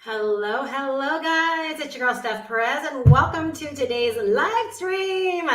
Hello, guys. It's your girl, Steph Perez, and welcome to today's live stream.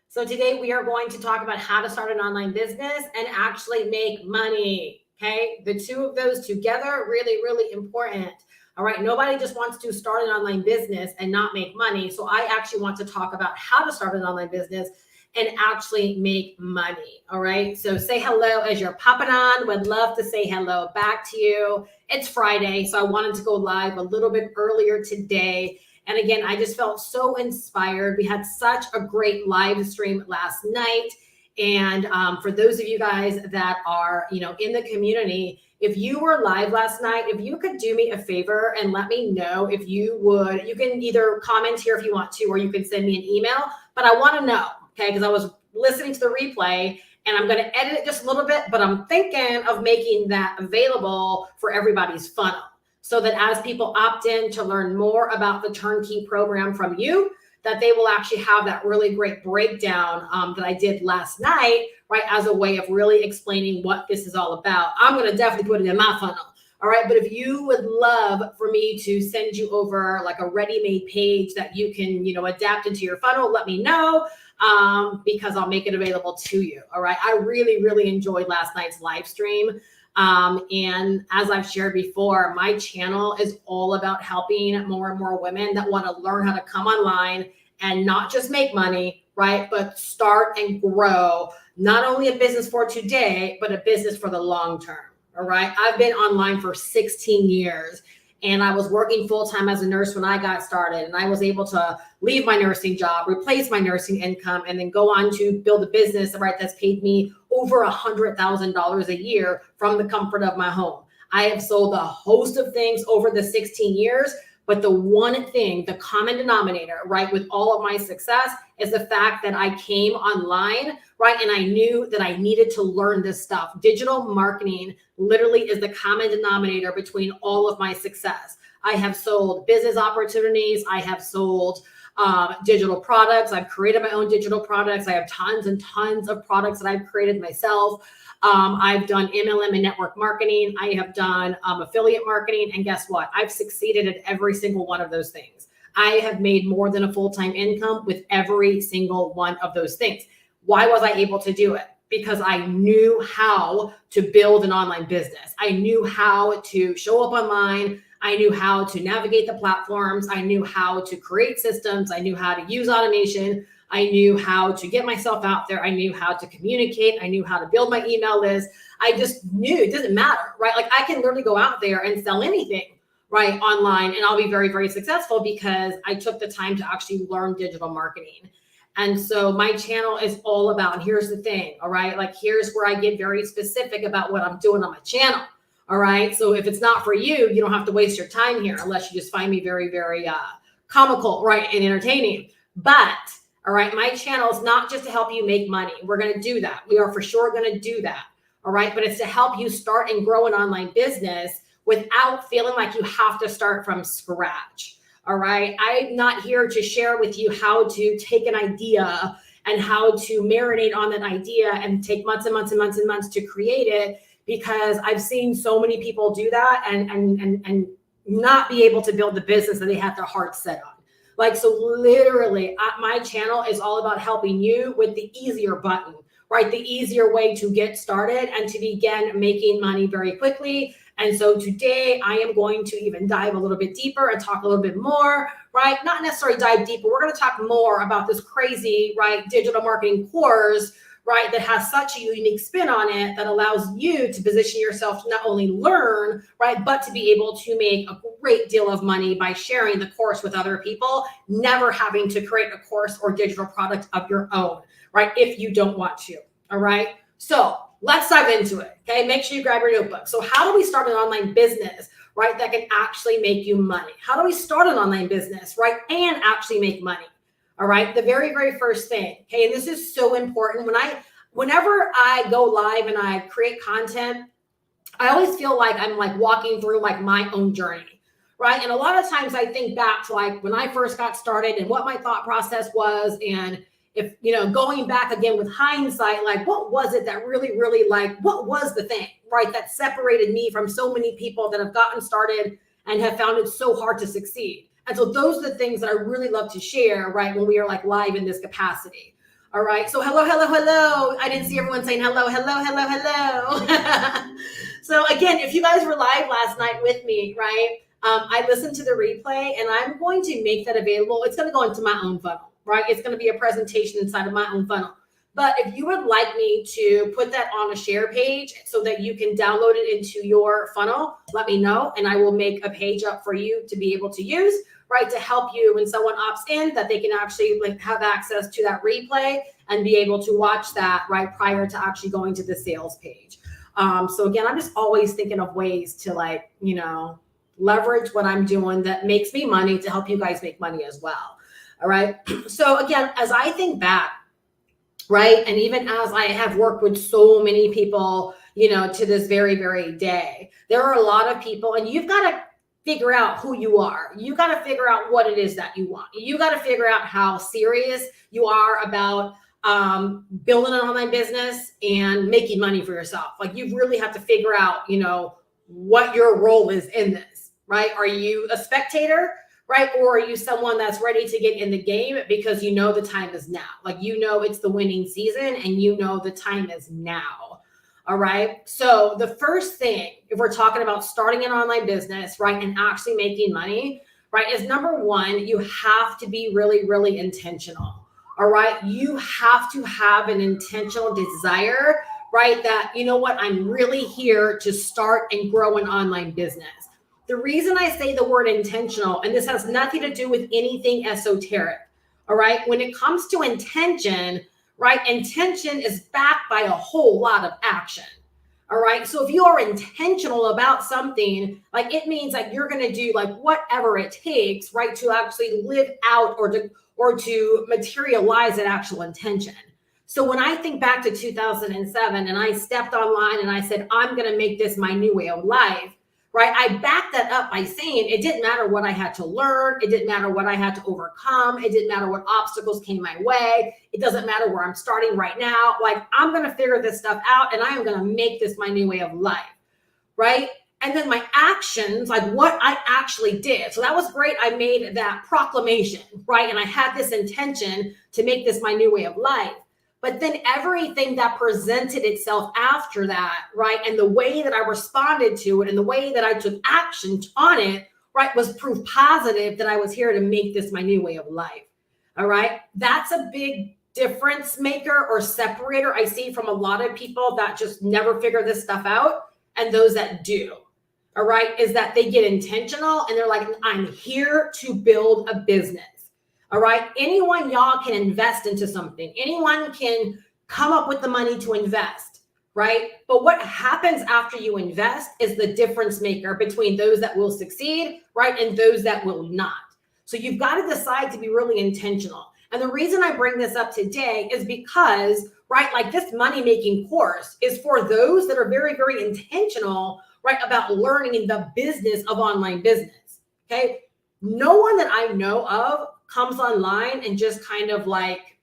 So today we are going to talk about how to start an online business and actually make money. Okay. The two of those together, really, really important. All right. Nobody just wants to start an online business and not make money. So I actually want to talk about how to start an online business and actually make money. All right. So say hello as you're popping on. Would love to say hello back to you. It's Friday, so I wanted to go live a little bit earlier today. And again, I just felt so inspired. We had such a great live stream last night. And for those of you guys that are, in the community, if you were live last night, if you could do me a favor and let me know if you would, you can either comment here if you want to, or you can send me an email, but I want to know, okay? Because I was listening to the replay and I'm going to edit it just a little bit, but I'm thinking of making that available for everybody's funnel so that as people opt in to learn more about the turnkey program from you, that they will actually have that really great breakdown that I did last night, right, as a way of really explaining what this is all about. I'm going to definitely put it in my funnel. All right. But if you would love for me to send you over like a ready-made page that you can, adapt into your funnel, let me know. Because I'll make it available to you. All right. I really, really enjoyed last night's live stream. And as I've shared before, my channel is all about helping more and more women that want to learn how to come online and not just make money, right? But start and grow not only a business for today, but a business for the long term. All right. I've been online for 16 years. And I was working full-time as a nurse when I got started. And I was able to leave my nursing job, replace my nursing income, and then go on to build a business, right, that's paid me over $100,000 a year from the comfort of my home. I have sold a host of things over the 16 years, but the one thing, the common denominator, right, with all of my success is the fact that I came online, right, and I knew that I needed to learn this stuff. Digital marketing literally is the common denominator between all of my success. I have sold business opportunities. I have sold digital products. I've created my own digital products. I have tons and tons of products that I've created myself. I've done MLM and network marketing. I have done affiliate marketing. And guess what? I've succeeded at every single one of those things. I have made more than a full-time income with every single one of those things. Why was I able to do it? Because I knew how to build an online business. I knew how to show up online. I knew how to navigate the platforms. I knew how to create systems. I knew how to use automation. I knew how to get myself out there. I knew how to communicate. I knew how to build my email list. I just knew it doesn't matter, right? Like I can literally go out there and sell anything, right, online, and I'll be very, very successful because I took the time to actually learn digital marketing. And so my channel is all about, and here's the thing, all right, like here's where I get very specific about what I'm doing on my channel. All right. So if it's not for you, you don't have to waste your time here unless you just find me very, very comical, right, and entertaining. But all right, my channel is not just to help you make money. We're going to do that. We are for sure going to do that. All right. But it's to help you start and grow an online business without feeling like you have to start from scratch. All right. I'm not here to share with you how to take an idea and how to marinate on that idea and take months and months and months and months to create it, because I've seen so many people do that and not be able to build the business that they have their heart set on. Like, so literally my channel is all about helping you with the easier button, right? The easier way to get started and to begin making money very quickly. And so today I am going to even dive a little bit deeper and talk a little bit more, right? Not necessarily dive deeper. We're going to talk more about this crazy, right, digital marketing course, right, that has such a unique spin on it that allows you to position yourself to not only learn, right, but to be able to make a great deal of money by sharing the course with other people, never having to create a course or digital product of your own, right, if you don't want to. All right. So let's dive into it. Okay. Make sure you grab your notebook. So how do we start an online business, right, that can actually make you money? How do we start an online business, right, and actually make money? All right. The very, very first thing. Okay. And this is so important. Whenever I go live and I create content, I always feel like I'm like walking through like my own journey. Right. And a lot of times I think back to like when I first got started and what my thought process was. And if, going back again with hindsight, like what was it that really, like, what was the thing, right, that separated me from so many people that have gotten started and have found it so hard to succeed. And so those are the things that I really love to share, right, when we are like live in this capacity. All right. So hello, hello, hello. I didn't see everyone saying hello, hello, hello, hello. So again, if you guys were live last night with me, right, I listened to the replay and I'm going to make that available. It's going to go into my own funnel, right? It's going to be a presentation inside of my own funnel. But if you would like me to put that on a share page so that you can download it into your funnel, let me know and I will make a page up for you to be able to use, right, to help you when someone opts in, that they can actually like have access to that replay and be able to watch that right prior to actually going to the sales page. So again, I'm just always thinking of ways to like, you know, leverage what I'm doing that makes me money to help you guys make money as well. All right. So again, as I think back, right, and even as I have worked with so many people, you know, to this very, very day, there are a lot of people, and you've got to figure out who you are. You got to figure out what it is that you want. You got to figure out how serious you are about building an online business and making money for yourself. Like you really have to figure out, you know, what your role is in this, right? Are you a spectator, right? Or are you someone that's ready to get in the game because you know the time is now? Like, you know, it's the winning season and you know the time is now. All right. So the first thing, if we're talking about starting an online business, right, and actually making money, right, is number one, you have to be really, really intentional. All right. You have to have an intentional desire, right? That, you know what, I'm really here to start and grow an online business. The reason I say the word intentional, and this has nothing to do with anything esoteric. All right. When it comes to intention, right, intention is backed by a whole lot of action. All right. So if you are intentional about something, like it means like you're going to do like whatever it takes, right, to actually live out or to materialize that actual intention. So when I think back to 2007 and I stepped online and I said, I'm going to make this my new way of life, right? I backed that up by saying it didn't matter what I had to learn. It didn't matter what I had to overcome. It didn't matter what obstacles came my way. It doesn't matter where I'm starting right now. Like, I'm going to figure this stuff out and I am going to make this my new way of life, right? And then my actions, like what I actually did. So that was great. I made that proclamation, right? And I had this intention to make this my new way of life. But then everything that presented itself after that, right, and the way that I responded to it and the way that I took action on it, right, was proof positive that I was here to make this my new way of life. All right. That's a big difference maker or separator I see from a lot of people that just never figure this stuff out and those that do. All right, is that they get intentional and they're like, I'm here to build a business. All right, anyone, y'all, can invest into something. Anyone can come up with the money to invest, right? But what happens after you invest is the difference maker between those that will succeed, right, and those that will not. So you've got to decide to be really intentional. And the reason I bring this up today is because, right, like this money-making course is for those that are very, very intentional, right, about learning in the business of online business, okay? No one that I know of comes online and just kind of like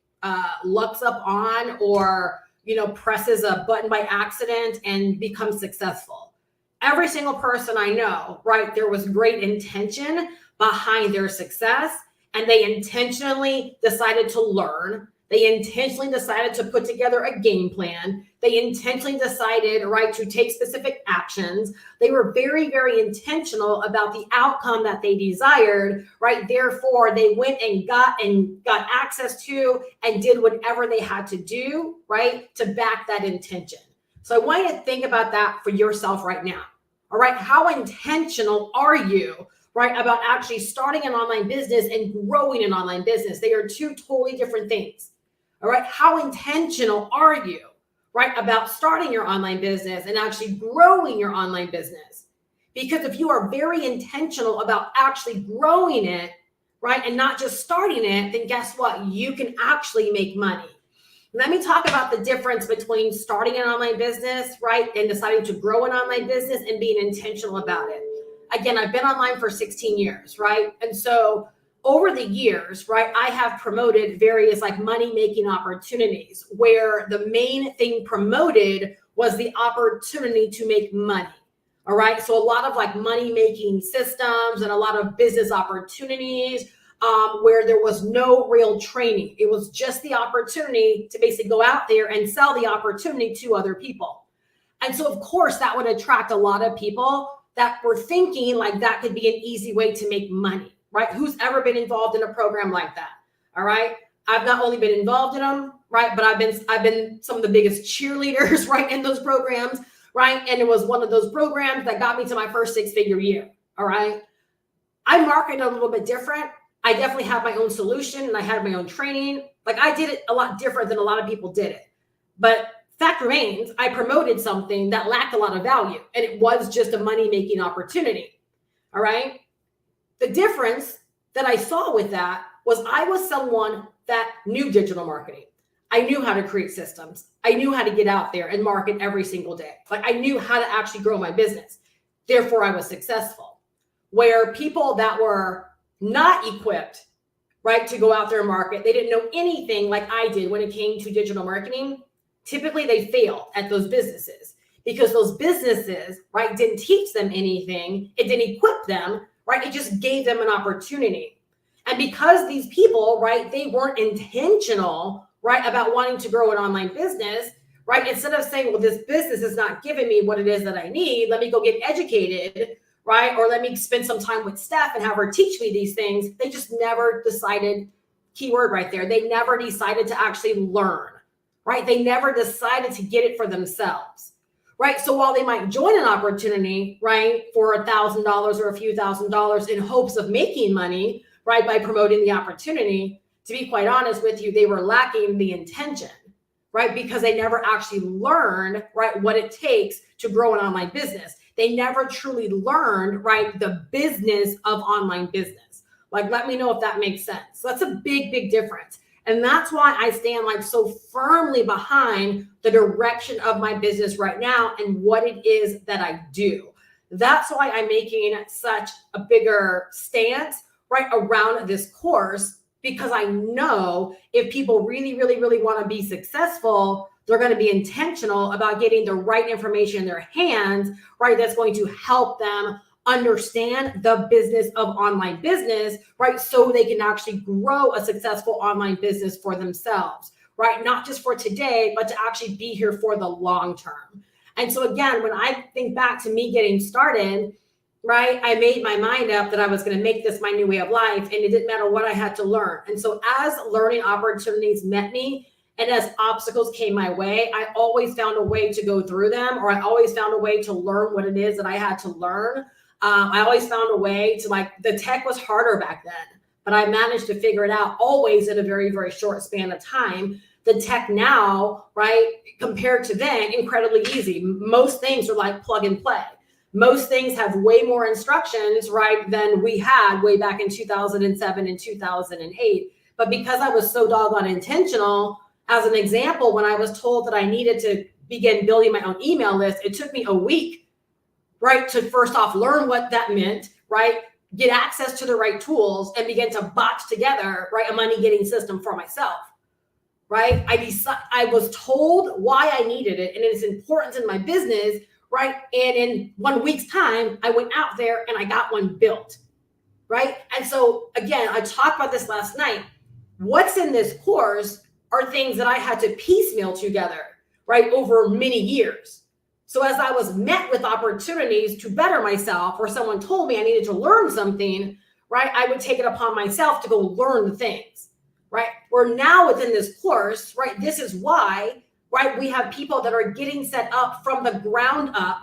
looks up on or, you know, presses a button by accident and becomes successful. Every single person I know, right, there was great intention behind their success and they intentionally decided to learn. They intentionally decided to put together a game plan. They intentionally decided, right, to take specific actions. They were very, very intentional about the outcome that they desired, right? Therefore, they went and got access to and did whatever they had to do, right, to back that intention. So I want you to think about that for yourself right now. All right, how intentional are you, right, about actually starting an online business and growing an online business? They are two totally different things. All right. How intentional are you, right, about starting your online business and actually growing your online business? Because if you are very intentional about actually growing it, right, and not just starting it, then guess what? You can actually make money. Let me talk about the difference between starting an online business, right, and deciding to grow an online business and being intentional about it. Again, I've been online for 16 years, right? And so over the years, right, I have promoted various like money-making opportunities where the main thing promoted was the opportunity to make money. All right. So a lot of like money making systems and a lot of business opportunities where there was no real training. It was just the opportunity to basically go out there and sell the opportunity to other people. And so, of course, that would attract a lot of people that were thinking like that could be an easy way to make money, right? Who's ever been involved in a program like that? All right. I've not only been involved in them, right, but I've been some of the biggest cheerleaders, right, in those programs, right? And it was one of those programs that got me to my first 6-figure year. All right. I marketed a little bit different. I definitely had my own solution and I had my own training. Like I did it a lot different than a lot of people did it. But fact remains, I promoted something that lacked a lot of value and it was just a money-making opportunity. All right. The difference that I saw with that was I was someone that knew digital marketing. I knew how to create systems. I knew how to get out there and market every single day. Like I knew how to actually grow my business. Therefore, I was successful. Where people that were not equipped, right, to go out there and market, they didn't know anything like I did when it came to digital marketing. Typically, they failed at those businesses because those businesses, right, didn't teach them anything. It didn't equip them, right? It just gave them an opportunity. And because these people, right, they weren't intentional, right, about wanting to grow an online business, right? Instead of saying, well, this business is not giving me what it is that I need, let me go get educated, right? Or let me spend some time with Steph and have her teach me these things. They just never decided, keyword right there, they never decided to actually learn, right? They never decided to get it for themselves, right? So while they might join an opportunity, right, for $1,000 or a few $1,000s in hopes of making money, right, by promoting the opportunity, to be quite honest with you, they were lacking the intention, right? Because they never actually learned, right, what it takes to grow an online business. They never truly learned, right, the business of online business. Like, let me know if that makes sense. So that's a big, big difference. And that's why I stand like so firmly behind the direction of my business right now and what it is that I do. That's why I'm making such a bigger stance, right, around this course, because I know if people really, really, really want to be successful, they're going to be intentional about getting the right information in their hands, right? That's going to help them understand the business of online business, right? So they can actually grow a successful online business for themselves, right? Not just for today, but to actually be here for the long term. And so again, when I think back to me getting started, right, I made my mind up that I was going to make this my new way of life, and it didn't matter what I had to learn. And so as learning opportunities met me, and as obstacles came my way, I always found a way to go through them, or I always found a way to learn what it is that I had to learn. I always found a way to, like, the tech was harder back then, but I managed to figure it out always in a very, very short span of time. The tech now, right, compared to then, incredibly easy. Most things are like plug and play. Most things have way more instructions, right, than we had way back in 2007 and 2008. But because I was so doggone intentional, as an example, when I was told that I needed to begin building my own email list, it took me a week, right, to first off learn what that meant, right, get access to the right tools and begin to botch together, right, a money getting system for myself, right? I was told why I needed it and its importance in my business, right? And in 1 week's time, I went out there and I got one built, right? And so again, I talked about this last night. What's in this course are things that I had to piecemeal together, right, over many years. So as I was met with opportunities to better myself, or someone told me I needed to learn something, right, I would take it upon myself to go learn the things, right? Where now within this course, right, this is why, right, we have people that are getting set up from the ground up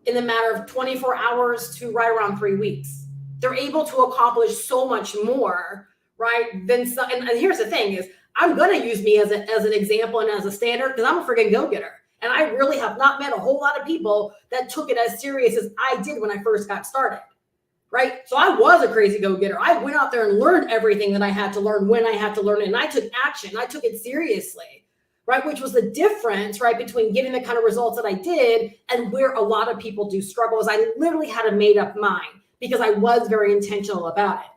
in the matter of 24 hours to right around 3 weeks. They're able to accomplish so much more, right, than some. And here's the thing is, I'm going to use me as an example and as a standard because I'm a freaking go-getter. And I really have not met a whole lot of people that took it as serious as I did when I first got started, right? So I was a crazy go-getter. I went out there and learned everything that I had to learn when I had to learn it. And I took action. I took it seriously, right? Which was the difference, right, between getting the kind of results that I did and where a lot of people do struggle is I literally had a made up mind because I was very intentional about it.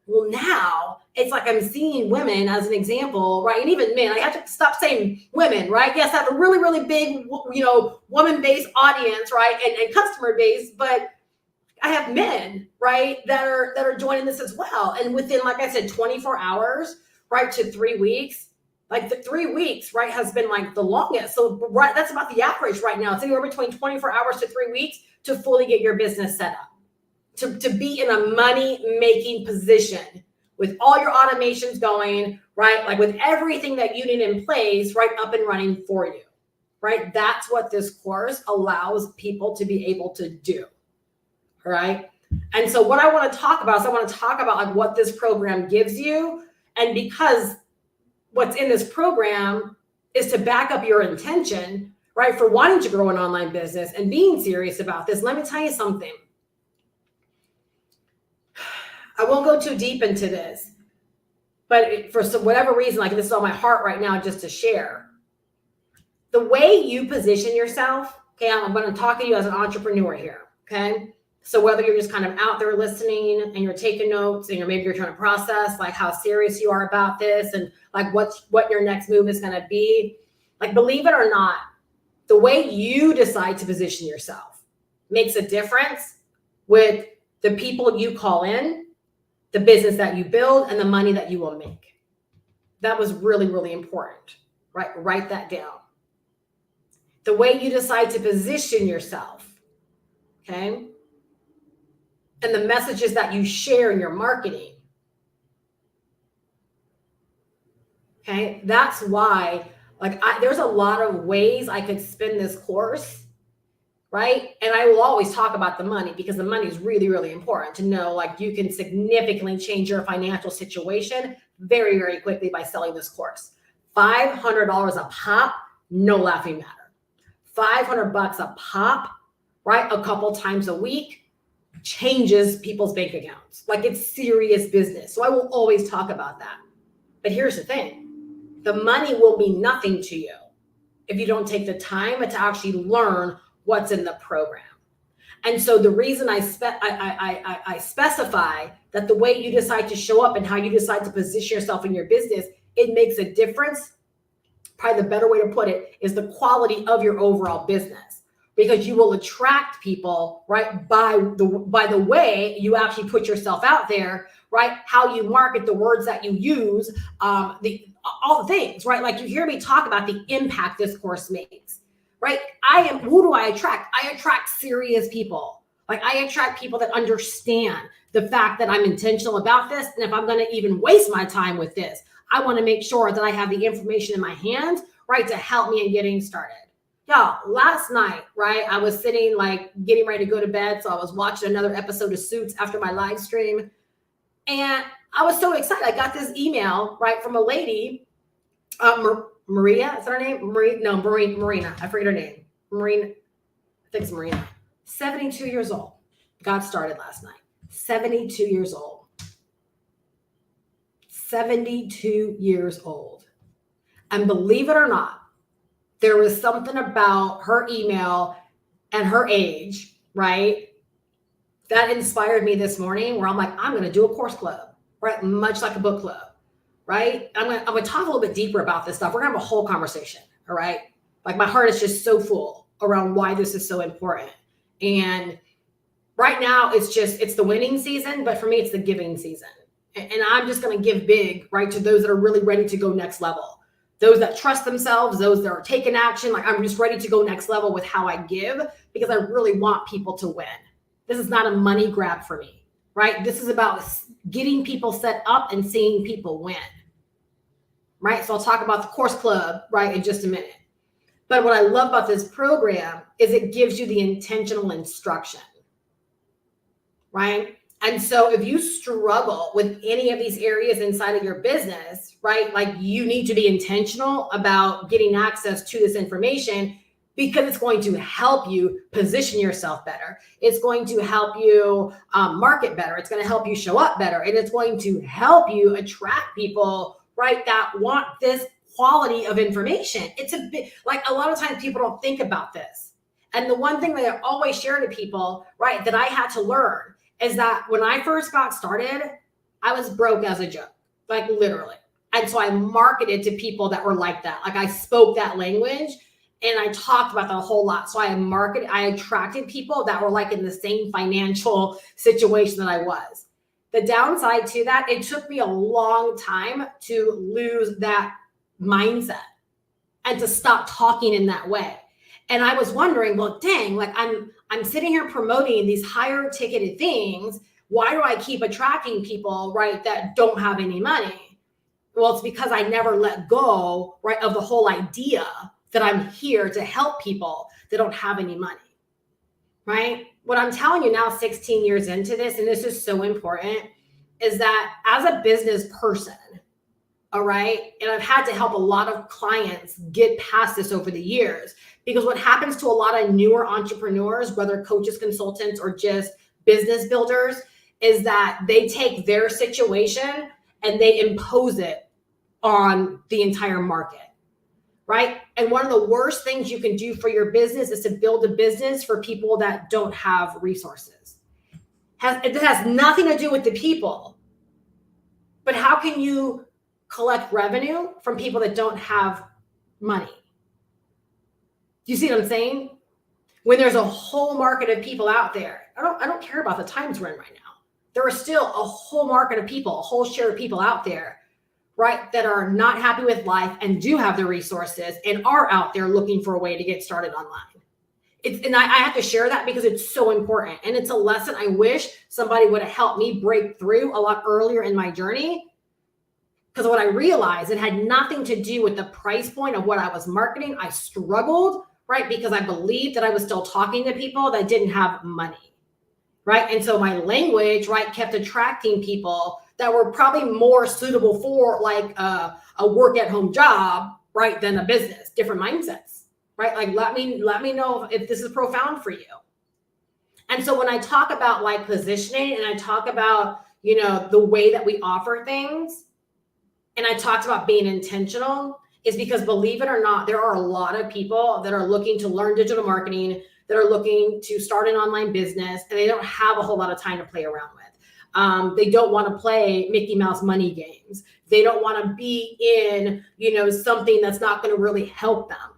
Well, now it's like I'm seeing women as an example, right? And even men. I have to stop saying women, right? Yes, I have a really, really big, woman-based audience, right? And customer base, but I have men, right, that are joining this as well. And within, like I said, 24 hours, right, to 3 weeks, like the 3 weeks, right, has been like the longest. So right, that's about the average right now. It's anywhere between 24 hours to 3 weeks to fully get your business set up, to be in a money-making position with all your automations going, right, like with everything that you need in place, right, up and running for you, right? That's what this course allows people to be able to do. All right. And so what I want to talk about is I want to talk about like what this program gives you. And because what's in this program is to back up your intention, right, for wanting to grow an online business and being serious about this. Let me tell you something. I won't go too deep into this, but for whatever reason, like this is on my heart right now, just to share. The way you position yourself, okay, I'm going to talk to you as an entrepreneur here, okay? So whether you're just kind of out there listening and you're taking notes and maybe you're trying to process like how serious you are about this and like what your next move is going to be, like believe it or not, the way you decide to position yourself makes a difference with the people you call in, the business that you build, and the money that you will make. That was really, really important, right? Write that down. The way you decide to position yourself, okay? And the messages that you share in your marketing. Okay, that's why, like, there's a lot of ways I could spin this course, right? And I will always talk about the money because the money is really, really important to know. Like, you can significantly change your financial situation very, very quickly by selling this course. $500 a pop, no laughing matter. $500 a pop, right? A couple times a week changes people's bank accounts. Like, it's serious business. So I will always talk about that. But here's the thing. The money will mean nothing to you if you don't take the time to actually learn what's in the program. And so the reason I specify that the way you decide to show up and how you decide to position yourself in your business, it makes a difference. Probably the better way to put it is the quality of your overall business, because you will attract people, right, by the way you actually put yourself out there, right? How you market, the words that you use, all the things, right? Like, you hear me talk about the impact this course makes, right? Who do I attract? I attract serious people. Like, I attract people that understand the fact that I'm intentional about this. And if I'm going to even waste my time with this, I want to make sure that I have the information in my hands, right, to help me in getting started. Y'all, last night, right, I was sitting, like, getting ready to go to bed. So I was watching another episode of Suits after my live stream. And I was so excited. I got this email, right, from a lady, Maria, is that her name? Marina. I forget her name. Marina, I think it's Marina. 72 years old. Got started last night. 72 years old. 72 years old. And believe it or not, there was something about her email and her age, right, that inspired me this morning, where I'm like, I'm going to do a course club, right? Much like a book club, right? I'm going to talk a little bit deeper about this stuff. We're going to have a whole conversation, all right? Like, my heart is just so full around why this is so important. And right now it's the winning season, but for me, it's the giving season. And I'm just going to give big, right, to those that are really ready to go next level. Those that trust themselves, those that are taking action. Like, I'm just ready to go next level with how I give, because I really want people to win. This is not a money grab for me, right? This is about getting people set up and seeing people win, right? So I'll talk about the course club, right, in just a minute. But what I love about this program is it gives you the intentional instruction, right? And so if you struggle with any of these areas inside of your business, right, like, you need to be intentional about getting access to this information, because it's going to help you position yourself better. It's going to help you market better. It's going to help you show up better. And it's going to help you attract people, right, that want this quality of information. It's a bit like, a lot of times people don't think about this. And the one thing that I always share to people, right, that I had to learn is that when I first got started, I was broke as a joke. like literally. And so I marketed to people that were like that. Like I spoke that language and I talked about that a whole lot. So I attracted people that were like in the same financial situation that I was. The downside to that, it took me a long time to lose that mindset and to stop talking in that way. And I was wondering, well, dang, like I'm sitting here promoting these higher ticketed things. Why do I keep attracting people, right, that don't have any money? Well, it's because I never let go, right, of the whole idea that I'm here to help people that don't have any money, right? What I'm telling you now, 16 years into this, and this is so important, is that as a business person, all right, and I've had to help a lot of clients get past this over the years, because what happens to a lot of newer entrepreneurs, whether coaches, consultants, or just business builders, is that they take their situation and they impose it on the entire market, right? And one of the worst things you can do for your business is to build a business for people that don't have resources. It has nothing to do with the people, but how can you collect revenue from people that don't have money? Do you see what I'm saying? When there's a whole market of people out there, I don't care about the times we're in right now. There are still a whole market of people, a whole share of people out there, right, that are not happy with life and do have the resources and are out there looking for a way to get started online. And I have to share that because it's so important. And it's a lesson I wish somebody would have helped me break through a lot earlier in my journey. Because what I realized, it had nothing to do with the price point of what I was marketing. I struggled, right, because I believed that I was still talking to people that didn't have money, right? And so my language, right, kept attracting people that were probably more suitable for like a work at home job, right, than a business. Different mindsets, right? Like let me know if this is profound for you. And so when I talk about like positioning and I talk about, you know, the way that we offer things, and I talked about being intentional, is because, believe it or not, there are a lot of people that are looking to learn digital marketing, that are looking to start an online business, and they don't have a whole lot of time to play around with. They don't want to play Mickey Mouse money games. They don't want to be in, you know, something that's not going to really help them,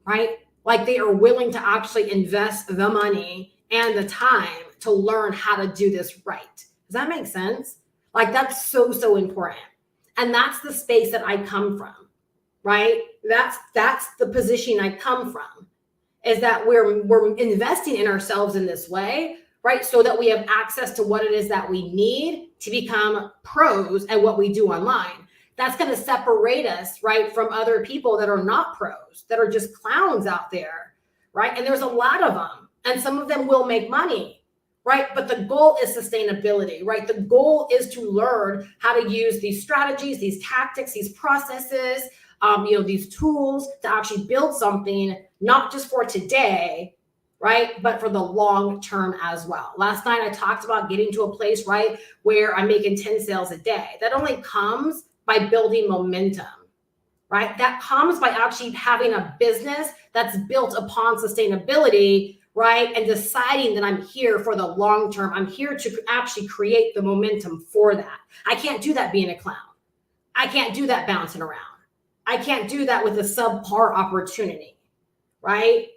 right? Like they are willing to actually invest the money and the time to learn how to do this right. Does that make sense? Like that's so, so important. And that's the space that I come from, right? That's the position I come from, is that we're investing in ourselves in this way, right? So that we have access to what it is that we need to become pros at what we do online. That's going to separate us, right, from other people that are not pros, that are just clowns out there, right? And there's a lot of them, and some of them will make money, right? But the goal is sustainability, right? The goal is to learn how to use these strategies, these tactics, these processes, you know, these tools to actually build something, not just for today, right, but for the long term as well. Last night I talked about getting to a place, right, where I'm making 10 sales a day. That only comes by building momentum, right? That comes by actually having a business that's built upon sustainability, right? And deciding that I'm here for the long term. I'm here to actually create the momentum for that. I can't do that being a clown. I can't do that bouncing around. I can't do that with a subpar opportunity, right?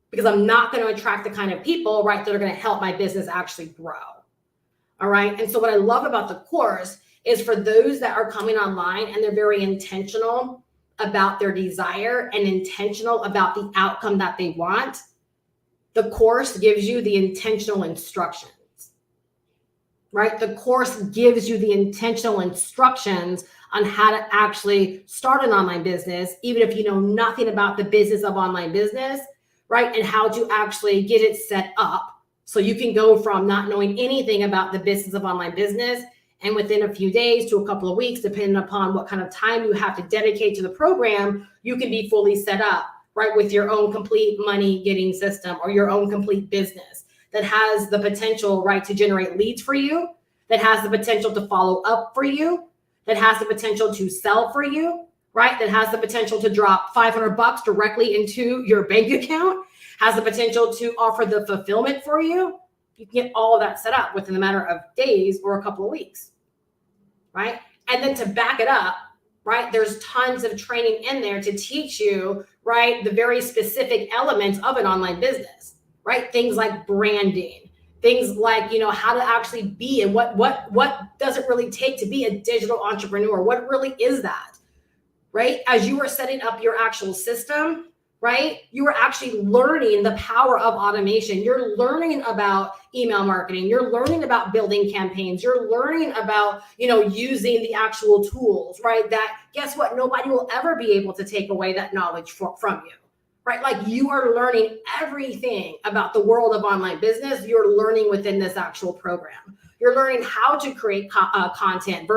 Because I'm not going to attract the kind of people, right, that are going to help my business actually grow. All right. And so what I love about the course is for those that are coming online and they're very intentional about their desire and intentional about the outcome that they want, the course gives you the intentional instructions, right? The course gives you the intentional instructions on how to actually start an online business, even if you know nothing about the business of online business, right? And how to actually get it set up so you can go from not knowing anything about the business of online business, and within a few days to a couple of weeks, depending upon what kind of time you have to dedicate to the program, you can be fully set up, right, with your own complete money getting system or your own complete business that has the potential, right, to generate leads for you, that has the potential to follow up for you, that has the potential to sell for you, right, that has the potential to drop $500 directly into your bank account, has the potential to offer the fulfillment for you. You can get all of that set up within a matter of days or a couple of weeks, right? And then to back it up, right, there's tons of training in there to teach you, right, the very specific elements of an online business, right? Things like branding, things like, how to actually be, and what does it really take to be a digital entrepreneur? What really is that, right? As you are setting up your actual system, right, you are actually learning the power of automation. You're learning about email marketing. You're learning about building campaigns. You're learning about, using the actual tools, right? That, guess what? Nobody will ever be able to take away that knowledge from you, right? Like, you are learning everything about the world of online business. You're learning within this actual program. You're learning how to create content,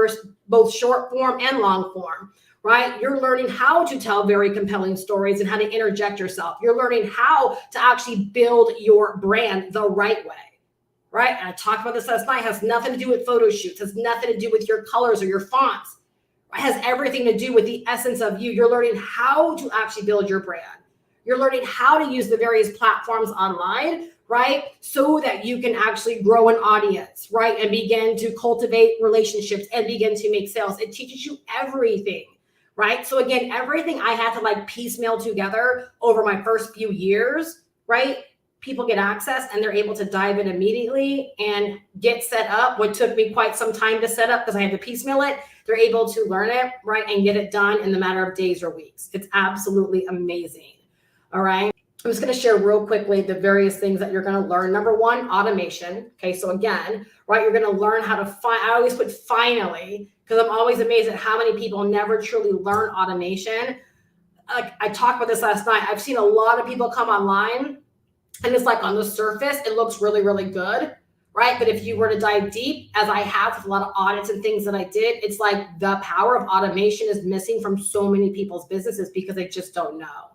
both short form and long form. Right? You're learning how to tell very compelling stories and how to interject yourself. You're learning how to actually build your brand the right way, right? And I talked about this last night. It has nothing to do with photo shoots. It has nothing to do with your colors or your fonts. It has everything to do with the essence of you. You're learning how to actually build your brand. You're learning how to use the various platforms online, right? So that you can actually grow an audience, right? And begin to cultivate relationships and begin to make sales. It teaches you everything. Right? So again, everything I had to piecemeal together over my first few years, right? People get access and they're able to dive in immediately and get set up. What took me quite some time to set up because I had to piecemeal it, they're able to learn it, right? And get it done in the matter of days or weeks. It's absolutely amazing. All right. I'm just going to share real quickly the various things that you're going to learn. Number one, automation. Okay. So again, right, you're going to learn how to I always put finally, because I'm always amazed at how many people never truly learn automation. I talked about this last night. I've seen a lot of people come online and it's on the surface, it looks really, really good, right? But if you were to dive deep, as I have with a lot of audits and things that I did, it's the power of automation is missing from so many people's businesses because they just don't know.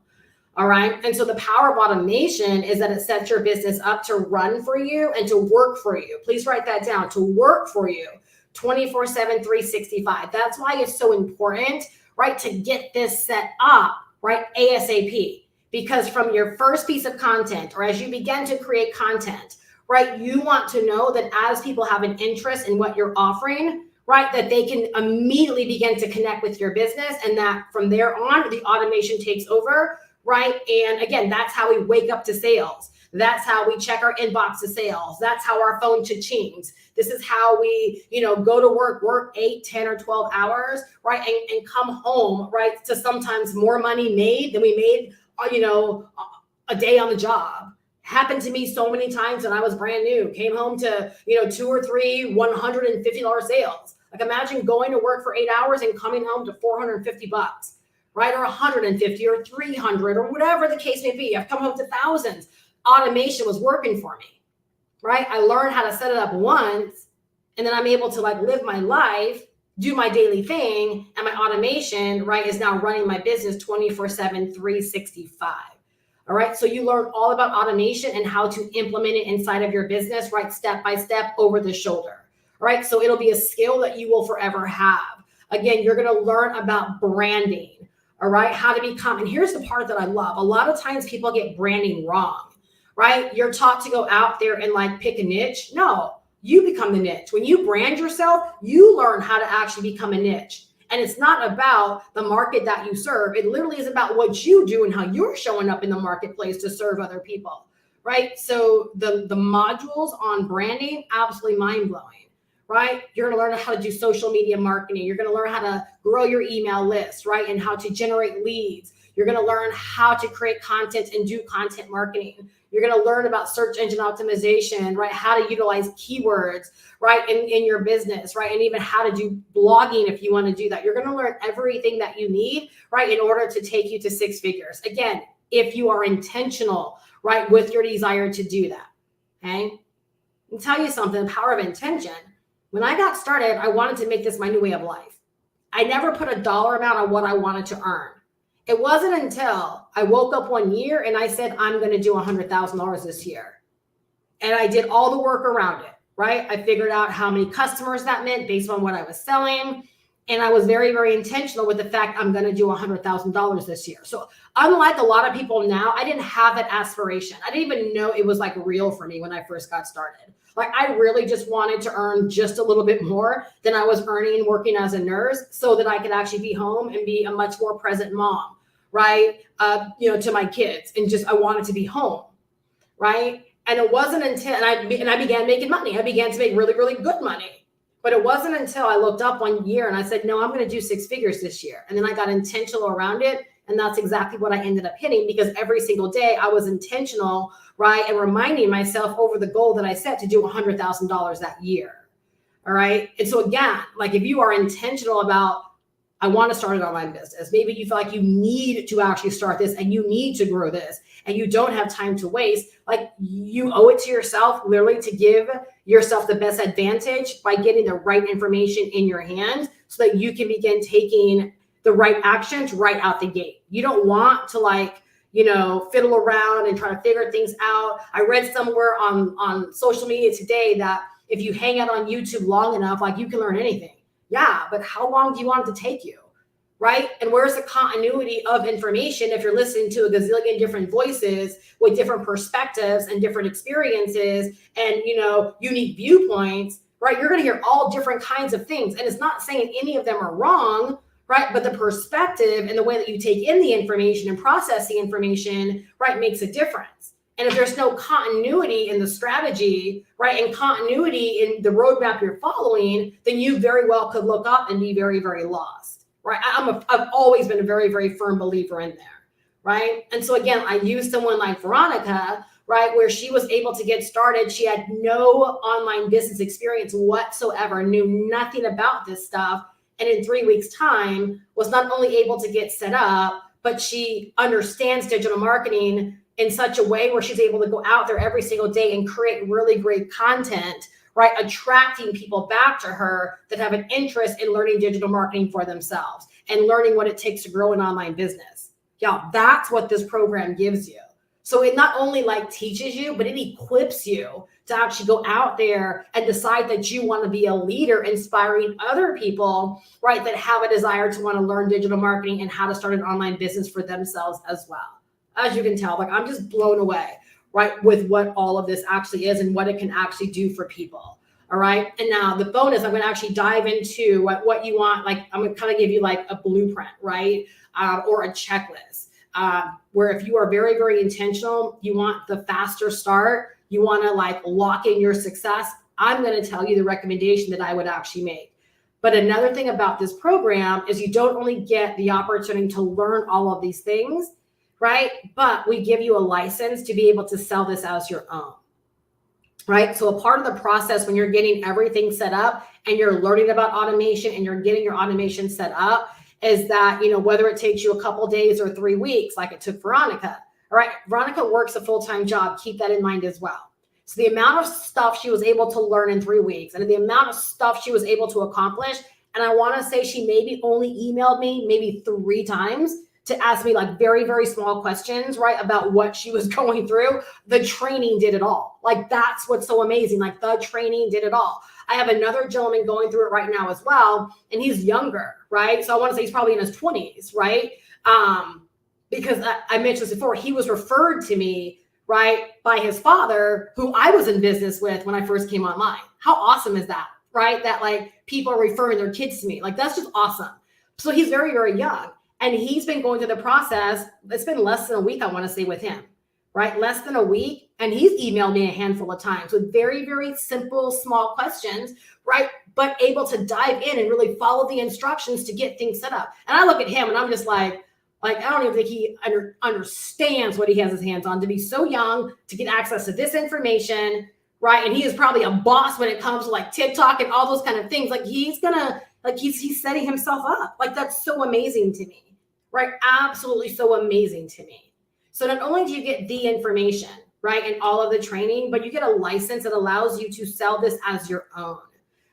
All right. And so the power of automation is that it sets your business up to run for you and to work for you. Please write that down, to work for you 24/7, 365. That's why it's so important, right, to get this set up, right, ASAP. Because from your first piece of content or as you begin to create content, right, you want to know that as people have an interest in what you're offering, right, that they can immediately begin to connect with your business and that from there on, the automation takes over. Right. And again, that's how we wake up to sales. That's how we check our inbox to sales. That's how our phone cha-chings. This is how we, go to work 8, 10, or 12 hours, right? And come home, right, to sometimes more money made than we made, a day on the job. Happened to me so many times when I was brand new. Came home to, 2 or 3 $150 sales. Imagine going to work for 8 hours and coming home to $450. Right? Or 150 or 300 or whatever the case may be. I've come home to thousands. Automation was working for me, right? I learned how to set it up once and then I'm able to live my life, do my daily thing. And my automation, right, is now running my business 24/7, 365. All right. So you learn all about automation and how to implement it inside of your business, right? Step by step over the shoulder. All right. So it'll be a skill that you will forever have. Again, you're going to learn about branding. All right, how to become, and here's the part that I love. A lot of times people get branding wrong, right? You're taught to go out there and pick a niche. No, you become the niche. When you brand yourself, you learn how to actually become a niche. And it's not about the market that you serve. It literally is about what you do and how you're showing up in the marketplace to serve other people, right? So the modules on branding, absolutely mind-blowing. Right? You're going to learn how to do social media marketing. You're going to learn how to grow your email list, right? And how to generate leads. You're going to learn how to create content and do content marketing. You're going to learn about search engine optimization, right? How to utilize keywords, right? In your business, right? And even how to do blogging if you want to do that. You're going to learn everything that you need, right? In order to take you to 6 figures. Again, if you are intentional, right? With your desire to do that. Okay. I'll tell you something, the power of intention. When I got started, I wanted to make this my new way of life. I never put a dollar amount on what I wanted to earn. It wasn't until I woke up one year and I said, I'm going to do $100,000 this year. And I did all the work around it, right? I figured out how many customers that meant based on what I was selling. And I was very, very intentional with the fact I'm going to do $100,000 this year. So unlike a lot of people now, I didn't have that aspiration. I didn't even know it was like real for me when I first got started. Like I really just wanted to earn just a little bit more than I was earning working as a nurse so that I could actually be home and be a much more present mom, right? To my kids, and just, I wanted to be home, right? And it wasn't until, and I began making money. I began to make really, really good money. But it wasn't until I looked up one year and I said, no, I'm going to do 6 figures this year. And then I got intentional around it. And that's exactly what I ended up hitting, because every single day I was intentional, right? And reminding myself over the goal that I set to do $100,000 that year. All right. And so again, like if you are intentional about, I want to start an online business. Maybe you feel like you need to actually start this and you need to grow this and you don't have time to waste. Like you owe it to yourself literally to give yourself the best advantage by getting the right information in your hand so that you can begin taking the right actions right out the gate. You don't want to fiddle around and try to figure things out. I read somewhere on social media today that if you hang out on YouTube long enough, like you can learn anything. Yeah, but how long do you want it to take you, right? And where's the continuity of information if you're listening to a gazillion different voices with different perspectives and different experiences and, unique viewpoints, right? You're going to hear all different kinds of things. And it's not saying any of them are wrong, right? But the perspective and the way that you take in the information and process the information, right, makes a difference. And if there's no continuity in the strategy, right, and continuity in the roadmap you're following, then you very well could look up and be very, very lost, right? I've always been a very, very firm believer in there, right? And so again, I use someone like Veronica, right, where she was able to get started. She had no online business experience whatsoever, knew nothing about this stuff. And in 3 weeks' time was not only able to get set up, but she understands digital marketing in such a way where she's able to go out there every single day and create really great content, right? Attracting people back to her that have an interest in learning digital marketing for themselves and learning what it takes to grow an online business. Yeah, that's what this program gives you. So it not only teaches you, but it equips you to actually go out there and decide that you want to be a leader, inspiring other people, right, that have a desire to want to learn digital marketing and how to start an online business for themselves as well. As you can tell, I'm just blown away, right, with what all of this actually is and what it can actually do for people. All right. And now the bonus, I'm going to actually dive into what you want. I'm going to kind of give you a blueprint, right, or a checklist. Where if you are very, very intentional, you want the faster start, you want to lock in your success, I'm going to tell you the recommendation that I would actually make. But another thing about this program is you don't only get the opportunity to learn all of these things, right? But we give you a license to be able to sell this as your own, right? So a part of the process when you're getting everything set up and you're learning about automation and you're getting your automation set up is that, whether it takes you a couple days or 3 weeks, like it took Veronica, all right? Veronica works a full-time job. Keep that in mind as well. So the amount of stuff she was able to learn in 3 weeks and the amount of stuff she was able to accomplish, and I want to say she maybe only emailed me maybe 3 times to ask me very, very small questions, right, about what she was going through. The training did it all. That's what's so amazing. The training did it all. I have another gentleman going through it right now as well, and he's younger, right? So I want to say he's probably in his 20s, right? Because I mentioned this before, he was referred to me, right, by his father, who I was in business with when I first came online. How awesome is that, right? That people are referring their kids to me. That's just awesome. So he's very, very young. And he's been going through the process. It's been less than a week, I want to say, with him, right? Less than a week. And he's emailed me a handful of times with very, very simple, small questions, right? But able to dive in and really follow the instructions to get things set up. And I look at him and I'm just I don't even think he understands what he has his hands on to be so young, to get access to this information, right? And he is probably a boss when it comes to TikTok and all those kind of things. He's gonna, he's setting himself up. That's so amazing to me. Right? Absolutely so amazing to me. So not only do you get the information, right, and all of the training, but you get a license that allows you to sell this as your own.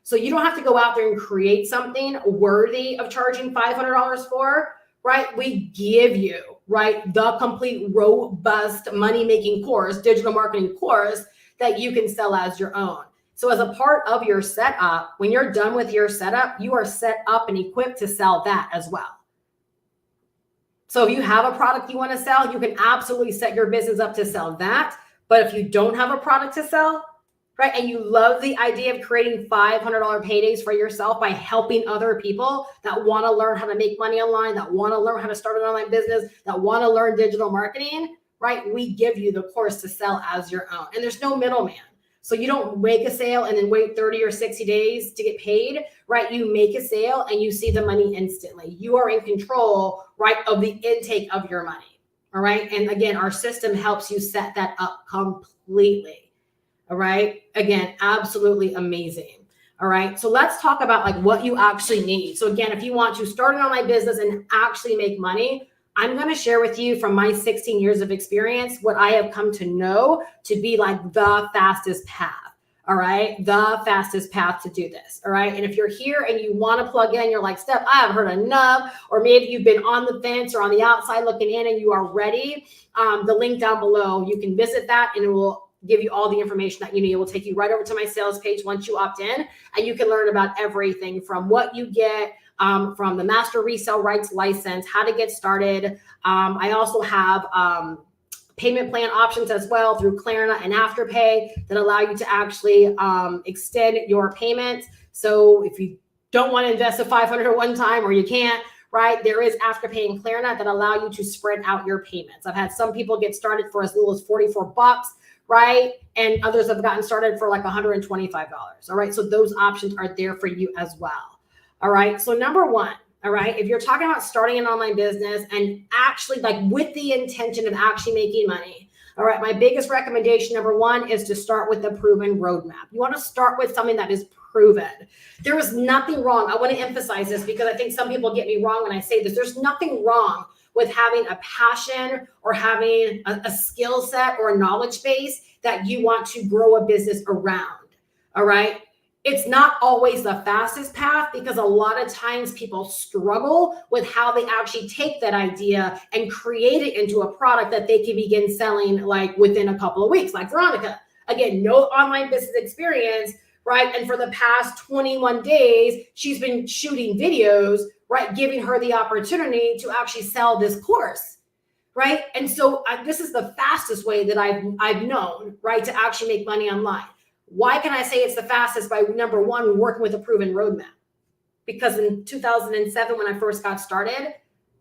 So you don't have to go out there and create something worthy of charging $500 for, right? We give you, right, the complete robust money-making course, digital marketing course that you can sell as your own. So as a part of your setup, when you're done with your setup, you are set up and equipped to sell that as well. So if you have a product you want to sell, you can absolutely set your business up to sell that. But if you don't have a product to sell, right, and you love the idea of creating $500 paydays for yourself by helping other people that want to learn how to make money online, that want to learn how to start an online business, that want to learn digital marketing, right, we give you the course to sell as your own. And there's no middleman. So you don't make a sale and then wait 30 or 60 days to get paid, right? You make a sale and you see the money instantly. You are in control, right, of the intake of your money, all right? And again, our system helps you set that up completely, all right? Again, absolutely amazing, all right? So let's talk about like what you actually need. So again, if you want to start an online business and actually make money, I'm going to share with you from my 16 years of experience what I have come to know to be like the fastest path. All right. The fastest path to do this. All right. And if you're here and you want to plug in, you're like, Steph, I haven't heard enough. Or maybe you've been on the fence or on the outside looking in and you are ready. The link down below, you can visit that and it will give you all the information that you need. It will take you right over to my sales page once you opt in, and you can learn about everything from what you get, from the master resale rights license, how to get started. I also have payment plan options as well through Klarna and Afterpay that allow you to actually extend your payments. So if you don't want to invest a $500 at one time or you can't, right, there is Afterpay and Klarna that allow you to spread out your payments. I've had some people get started for as little as $44, right? And others have gotten started for like $125. All right. So those options are there for you as well. All right. So number one, all right, if you're talking about starting an online business and actually like with the intention of actually making money, all right, my biggest recommendation, number one, is to start with the proven roadmap. You want to start with something that is proven. There is nothing wrong. I want to emphasize this because I think some people get me wrong when I say this. There's nothing wrong with having a passion or having a skill set or a knowledge base that you want to grow a business around. All right. It's not always the fastest path because a lot of times people struggle with how they actually take that idea and create it into a product that they can begin selling like within a couple of weeks, like Veronica. Again, no online business experience, right? And for the past 21 days, she's been shooting videos, right? Giving her the opportunity to actually sell this course, right? And so this is the fastest way that I've known, right, to actually make money online. Why can I say it's the fastest? By number one, working with a proven roadmap. Because in 2007, when I first got started,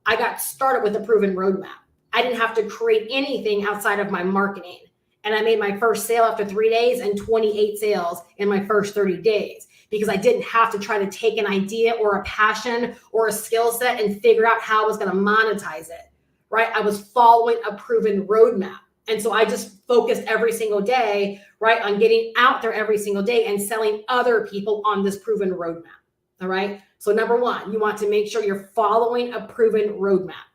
I got started with a proven roadmap. I didn't have to create anything outside of my marketing. And I made my first sale after 3 days and 28 sales in my first 30 days because I didn't have to try to take an idea or a passion or a skill set and figure out how I was going to monetize it, right? I was following a proven roadmap. And so I just focused every single day, right, on getting out there every single day and selling other people on this proven roadmap. All right. So number one, you want to make sure you're following a proven roadmap.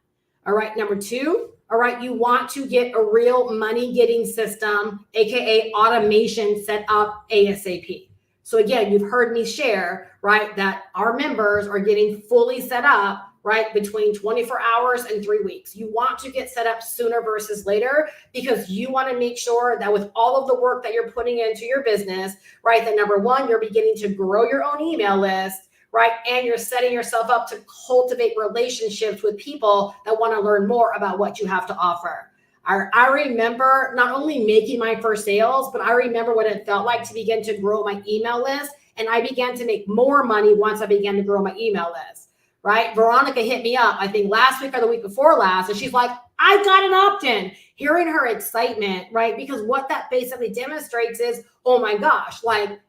All right. Number two, all right, you want to get a real money getting system, AKA automation set up ASAP. So again, you've heard me share, right, that our members are getting fully set up, right, between 24 hours and 3 weeks. You want to get set up sooner versus later because you want to make sure that with all of the work that you're putting into your business, right, that number one, you're beginning to grow your own email list, right, and you're setting yourself up to cultivate relationships with people that want to learn more about what you have to offer. I remember not only making my first sales, but I remember what it felt like to begin to grow my email list. And I began to make more money once I began to grow my email list. Right? Veronica hit me up, I think last week or the week before last, and she's like, I got an opt-in. Hearing her excitement, right? Because what that basically demonstrates is, oh my gosh, like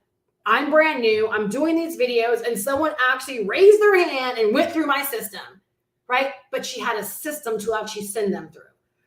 I'm brand new, I'm doing these videos, and someone actually raised their hand and went through my system, right? But she had a system to actually send them through,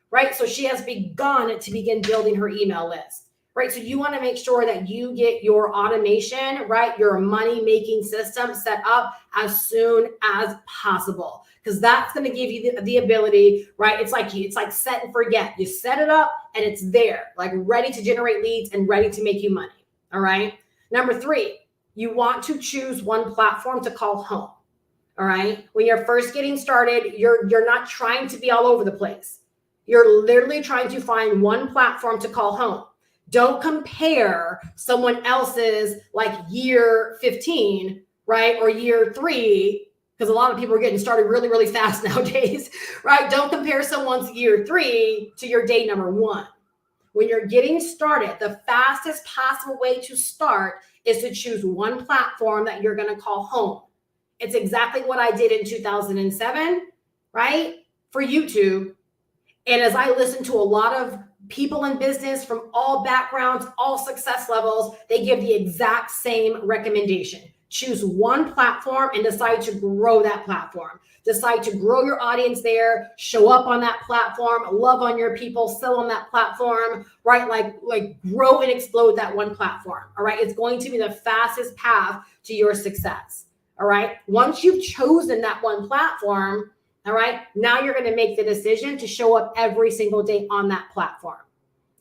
right? So she has begun to begin building her email list. Right. So you want to make sure that you get your automation, right, your money-making system set up as soon as possible, because that's going to give you the ability, right? It's like set and forget. You set it up and it's there, like ready to generate leads and ready to make you money. All right. Number three, you want to choose one platform to call home. All right. When you're first getting started, you're not trying to be all over the place. You're literally trying to find one platform to call home. Don't compare someone else's like year 15, right? Or year 3, because a lot of people are getting started really, really fast nowadays, right? Don't compare someone's year 3 to your day number 1. When you're getting started, the fastest possible way to start is to choose one platform that you're going to call home. It's exactly what I did in 2007, right? For YouTube. And as I listened to a lot of people in business from all backgrounds, all success levels, they give the exact same recommendation. Choose one platform and decide to grow that platform. Decide to grow your audience there, show up on that platform, love on your people, sell on that platform, right? Like grow and explode that one platform, all right? It's going to be the fastest path to your success, all right? Once you've chosen that one platform, all right, now you're going to make the decision to show up every single day on that platform.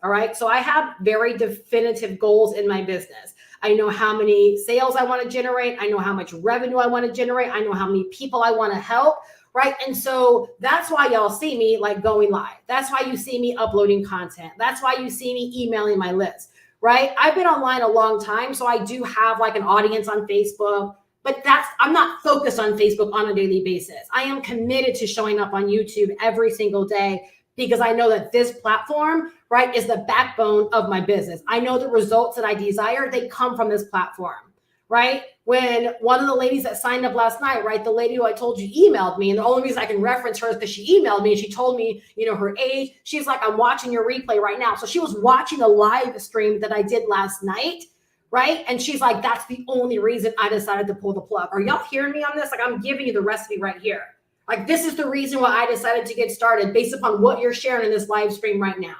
All right, so I have very definitive goals in my business. I know how many sales I want to generate. I know how much revenue I want to generate. I know how many people I want to help, right? And so that's why y'all see me like going live. That's why you see me uploading content. That's why you see me emailing my list, right? I've been online a long time, so I do have like an audience on Facebook. But I'm not focused on Facebook on a daily basis. I am committed to showing up on YouTube every single day because I know that this platform, right, is the backbone of my business. I know the results that I desire, they come from this platform, right? When one of the ladies that signed up last night, right, the lady who I told you emailed me, and the only reason I can reference her is because she emailed me and she told me, her age. She's like, I'm watching your replay right now. So she was watching the live stream that I did last night, right? And she's like, that's the only reason I decided to pull the plug. Are y'all hearing me on this? Like, I'm giving you the recipe right here. Like, this is the reason why I decided to get started based upon what you're sharing in this live stream right now.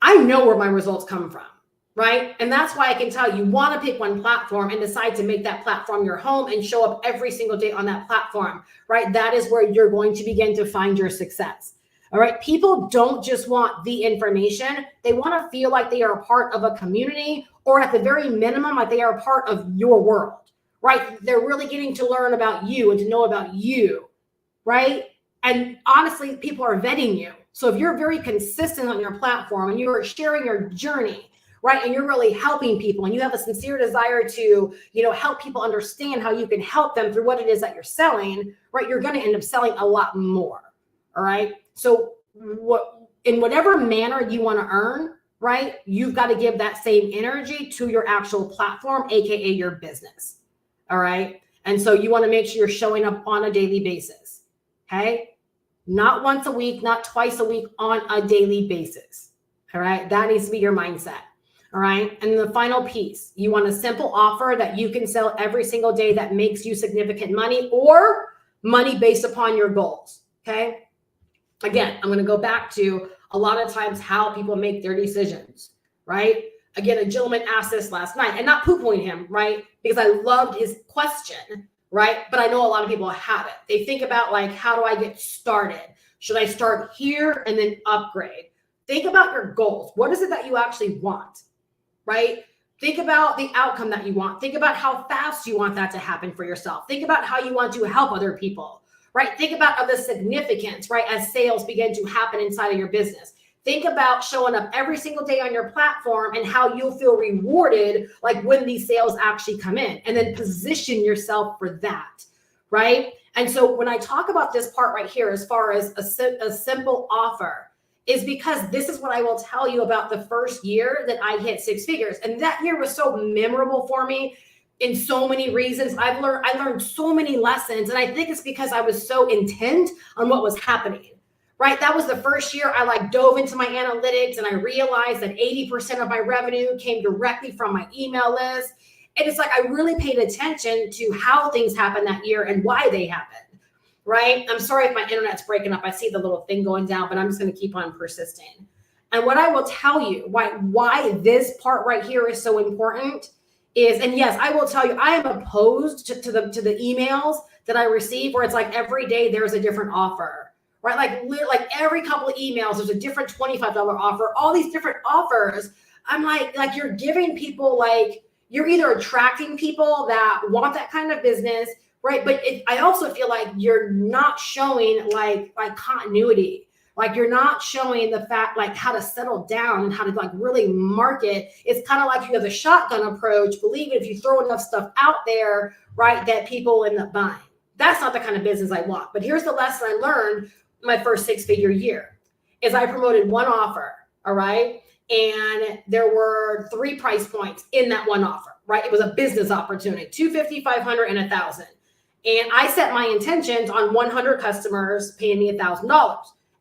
I know where my results come from, right? And that's why I can tell you want to pick one platform and decide to make that platform your home and show up every single day on that platform, right? That is where you're going to begin to find your success. All right. People don't just want the information. They want to feel like they are a part of a community, or at the very minimum, like they are a part of your world, right? They're really getting to learn about you and to know about you, right? And honestly, people are vetting you. So if you're very consistent on your platform and you're sharing your journey, right, and you're really helping people and you have a sincere desire to, help people understand how you can help them through what it is that you're selling, right, you're going to end up selling a lot more. All right. So in whatever manner you want to earn, right, you've got to give that same energy to your actual platform, AKA your business. All right. And so you want to make sure you're showing up on a daily basis. Okay. Not once a week, not twice a week, on a daily basis. All right. That needs to be your mindset. All right. And the final piece, you want a simple offer that you can sell every single day that makes you significant money or money based upon your goals. Okay. Again, I'm going to go back to a lot of times how people make their decisions, right? Again, a gentleman asked this last night, and not poo-pooing him, right? Because I loved his question, right? But I know a lot of people have it. They think about like, how do I get started? Should I start here and then upgrade? Think about your goals. What is it that you actually want, right? Think about the outcome that you want. Think about how fast you want that to happen for yourself. Think about how you want to help other people. Right? Think about the significance, right, as sales begin to happen inside of your business. Think about showing up every single day on your platform and how you'll feel rewarded, like when these sales actually come in, and then position yourself for that, right? And so when I talk about this part right here, as far as a simple offer, is because this is what I will tell you about the first year that I hit 6 figures. And that year was so memorable for me. In so many reasons. I learned so many lessons. And I think it's because I was so intent on what was happening, right? That was the first year I dove into my analytics and I realized that 80% of my revenue came directly from my email list. And it's like, I really paid attention to how things happened that year and why they happened, right? I'm sorry if my internet's breaking up. I see the little thing going down, but I'm just going to keep on persisting. And what I will tell you, why this part right here is so important is, and yes, I will tell you, I am opposed to the emails that I receive where it's like every day there's a different offer, right? Like every couple of emails, there's a different $25 offer, all these different offers. I'm like you're giving people, like, you're either attracting people that want that kind of business, right? But I also feel like you're not showing like continuity, Like you're not showing the fact, like how to settle down and how to like really market. It's kind of like you have the shotgun approach. Believe it, if you throw enough stuff out there, right, that people end up buying. That's not the kind of business I want. But here's the lesson I learned my first 6-figure year is I promoted one offer. All right. And there were 3 price points in that one offer, right? It was a business opportunity, $250, $500, and $1,000. And I set my intentions on 100 customers paying me $1,000.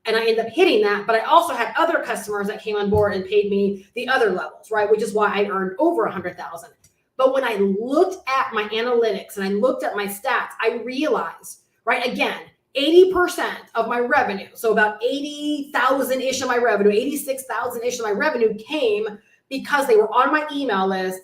And I ended up hitting that, but I also had other customers that came on board and paid me the other levels, right? Which is why I earned over 100,000. But when I looked at my analytics and I looked at my stats, I realized, right, again, 80% of my revenue, so about 80,000-ish of my revenue, 86,000-ish of my revenue came because they were on my email list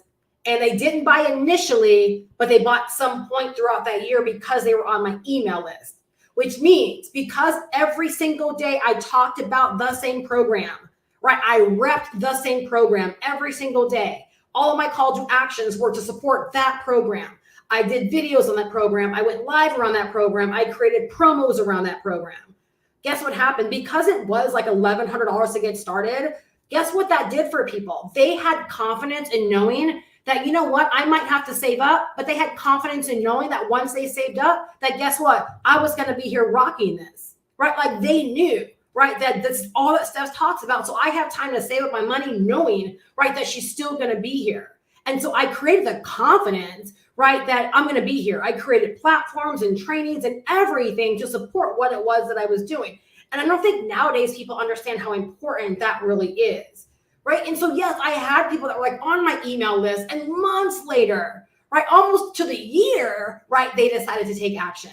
and they didn't buy initially, but they bought some point throughout that year because they were on my email list. Which means because every single day I talked about the same program, right? I repped the same program every single day. All of my call to actions were to support that program. I did videos on that program. I went live around that program. I created promos around that program. Guess what happened? Because it was like $1,100 to get started, guess what that did for people? They had confidence in knowing that, you know what, I might have to save up, but they had confidence in knowing that once they saved up, that guess what, I was going to be here rocking this, right? Like they knew, right, that that's all that Steph talks about. So I have time to save up my money knowing, right, that she's still going to be here. And so I created the confidence, right, that I'm going to be here. I created platforms and trainings and everything to support what it was that I was doing. And I don't think nowadays people understand how important that really is. Right. And so, yes, I had people that were like on my email list and months later, right, almost to the year, right, they decided to take action.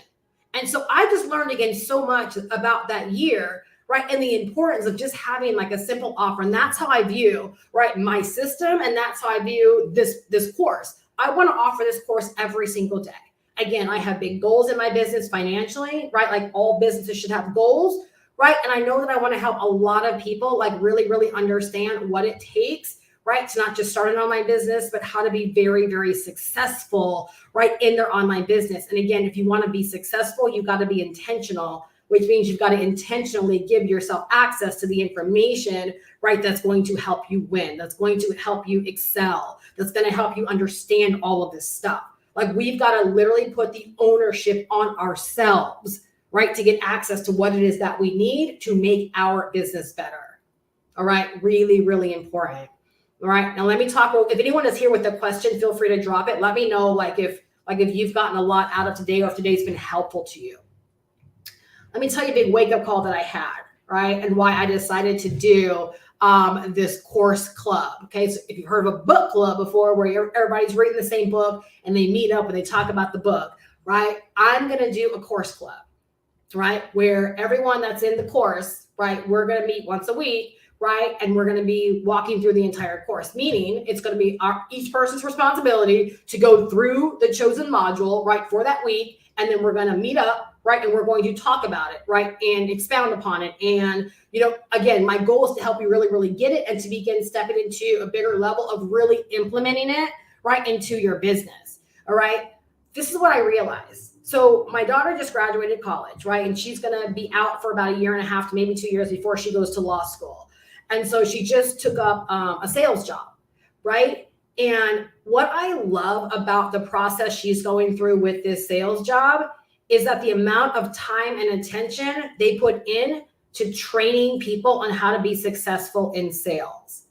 And so I just learned again so much about that year, right, and the importance of just having like a simple offer. And that's how I view, right, my system. And that's how I view this course. I want to offer this course every single day. Again, I have big goals in my business financially, right? Like all businesses should have goals. Right. And I know that I want to help a lot of people like really, really understand what it takes, right, to not just start an online business, but how to be very, very successful, right, in their online business. And again, if you want to be successful, you've got to be intentional, which means you've got to intentionally give yourself access to the information, right, that's going to help you win, that's going to help you excel, that's going to help you understand all of this stuff. Like we've got to literally put the ownership on ourselves, right, to get access to what it is that we need to make our business better. All right, really, really important. All right, now let me talk. If anyone is here with a question, feel free to drop it. Let me know, like if you've gotten a lot out of today or if today's been helpful to you. Let me tell you a big wake up call that I had, right, and why I decided to do this course club. Okay, so if you've heard of a book club before, where everybody's reading the same book and they meet up and they talk about the book, right? I'm gonna do a course club. Right, where everyone that's in the course, right, we're going to meet once a week, right, and we're going to be walking through the entire course, meaning it's going to be each person's responsibility to go through the chosen module, right, for that week, and then we're going to meet up, right, and we're going to talk about it, right, and expound upon it. And, you know, again, my goal is to help you really, really get it and to begin stepping into a bigger level of really implementing it, right, into your business. All right, this is what I realized. So my daughter just graduated college, right? And she's going to be out for about 1.5 years to maybe 2 years before she goes to law school. And so she just took up a sales job, right? And what I love about the process she's going through with this sales job is that the amount of time and attention they put in to training people on how to be successful in sales.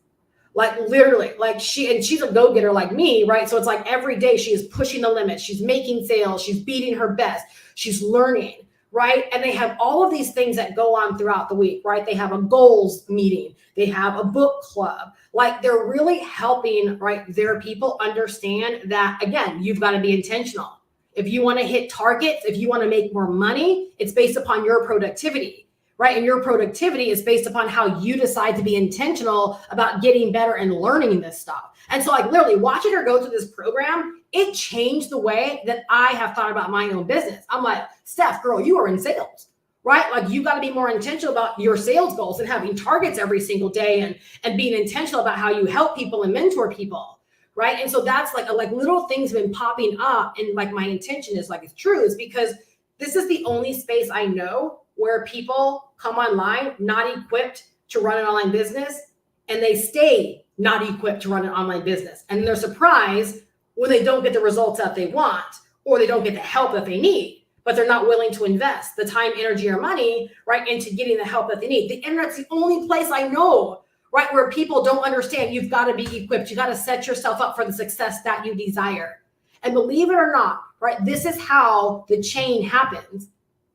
Like literally, like she's a go-getter like me, right? So it's like every day she is pushing the limits. She's making sales. She's beating her best. She's learning, right? And they have all of these things that go on throughout the week, right? They have a goals meeting. They have a book club. Like they're really helping, right, their people understand that, again, you've got to be intentional. If you want to hit targets, if you want to make more money, it's based upon your productivity. Right. And your productivity is based upon how you decide to be intentional about getting better and learning this stuff. And so like literally watching her go through this program, it changed the way that I have thought about my own business. I'm like, Steph, girl, you are in sales, right? Like you got to be more intentional about your sales goals and having targets every single day and being intentional about how you help people and mentor people. Right. And so that's like little things have been popping up. And like my intention is like, it's true, is because this is the only space I know where people come online not equipped to run an online business, and they stay not equipped to run an online business. And they're surprised when they don't get the results that they want, or they don't get the help that they need, but they're not willing to invest the time, energy, or money, right, into getting the help that they need. The internet's the only place I know, right, where people don't understand you've got to be equipped. You got to set yourself up for the success that you desire. And believe it or not, right, this is how the chain happens,